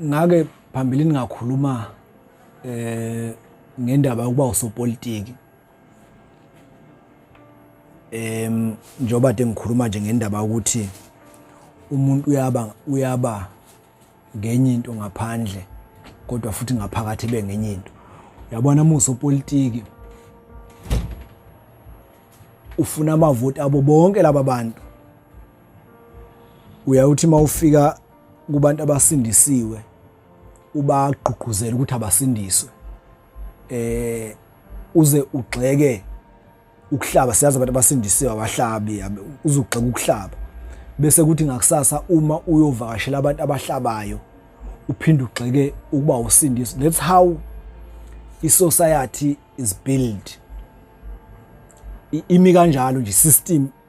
ngake phambilini ngakhuluma ngendaba yokuba usopolitiki njoba ade ngikhuluma nje ngendaba ukuthi umuntu uyaba ngenye into ngaphandle kodwa futhi ngaphakathi bengenye into. Uyabona usopolitiki ufuna amavoti abo bonke laba bantu. Uyawuthi mawufika kubantu abasindisiwe ubagqugquzela ukuthi abasindiswe uze ugxeke ukuhlaba. Siyazi abantu abasindisiwe abahlabi uzugxeka ukuhlaba bese kuthi ngakusasa uma uyovakashela abantu abahlabayo uphinde ugxeke ukuba usindiswe. That's how i-society is built. Imi kanjalo nje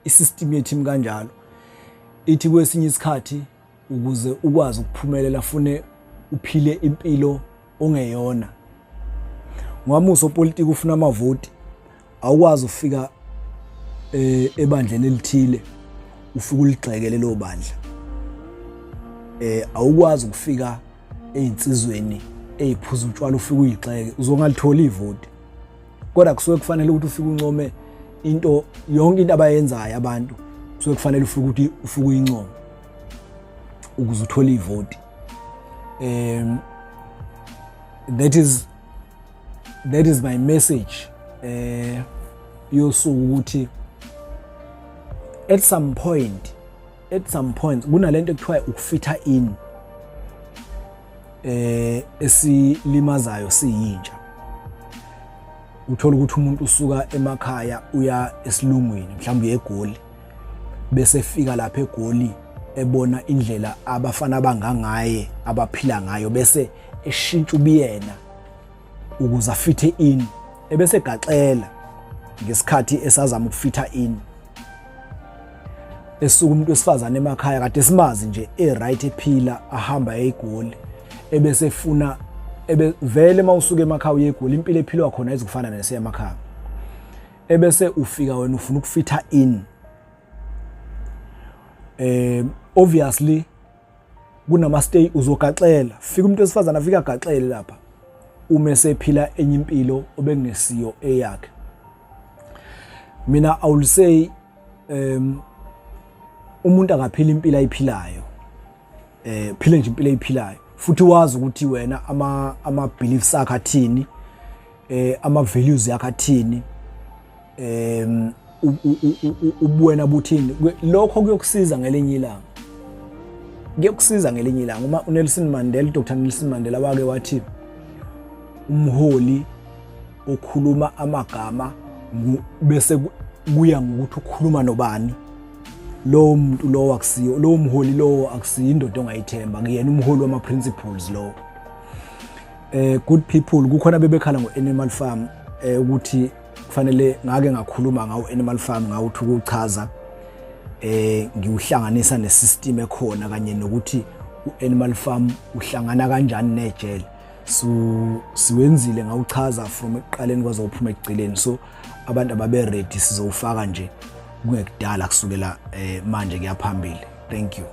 i-system yethu imi kanjalo. Ithi kwesinye isikhathi ukuze ukwazi ukuphumelela fune uphile impilo ongeyona. Ngoba usopolitiki ufuna amavoti awukwazi ufika ebandleni elithile ufike uligxeke lelo bandla. Awukwazi ukufika ezinsizweni eziphuza utshwala ufike uyigxeke uzongalithola ivoti. Kodwa kusuke kufanele ukuthi ufike uncome into yonke into abayenzayo abantu kusuke kufanele ufike ukuthi ufike uyincome ukuze uthole ivoti. That is my message yosuku ukuthi at some point kunalento ekuthiwa ukufitha in esilimazayo siyintsha. Uthola ukuthi umuntu usuka emakhaya uya esilungwini mhlawumbe eGoli bese efika lapha eGoli ebona indlela abafana abangangaye abaphila ngayo bese eshintsha ubiyena ukuze afithe in ebese gaxela ngesikhathi esazama ukufitha in. Esuka umuntu wesifazane emakhaya kade simazi nje right ephila ahamba eGoli ebese efuna vele mawusuka emakhaya uye eGoli impilo ephilwa khona ezikufana nese emakhaya ebese ufika wena ufuna ukufitha in. Obviously kunama stay uzogaxela fika umuntu wesifazane afika agaxele lapha uma esephila enye impilo obengesiyo eyakhe. Mina I will say umuntu akaphila impilo ayiphilayo phile nje impilo ayiphilayo futhi wazi ukuthi wena ama beliefs akhe athini ama values yakhe athini ubuwena buthini. Lokho kuyokusiza ngelinye ilanga uma uNelson Mandela Dr Nelson Mandela wake wathi umholi okhuluma amagama bese kuya ngokuthi ukhuluma nobani. Lo muntu lo akusiyo lo mholi lo akusiyo indoda ongayithemba kuyena umholi wama principles lo. Good people kukhona bebekhala ngo-animal farm ukuthi kufanele ngake ngakhuluma ngawo animal farm ngawuthi ukuchaza ngiuhlanganisa nesystem ekhona kanye nokuthi uanimal farm uhlangana kanjani nejele. So siwenzile ngawuchaza from eqaleni kwaze uphuma egcileni so abantu ababe ready sizowufaka nje kungekudala kusukela manje kuyaphambili. Thank you.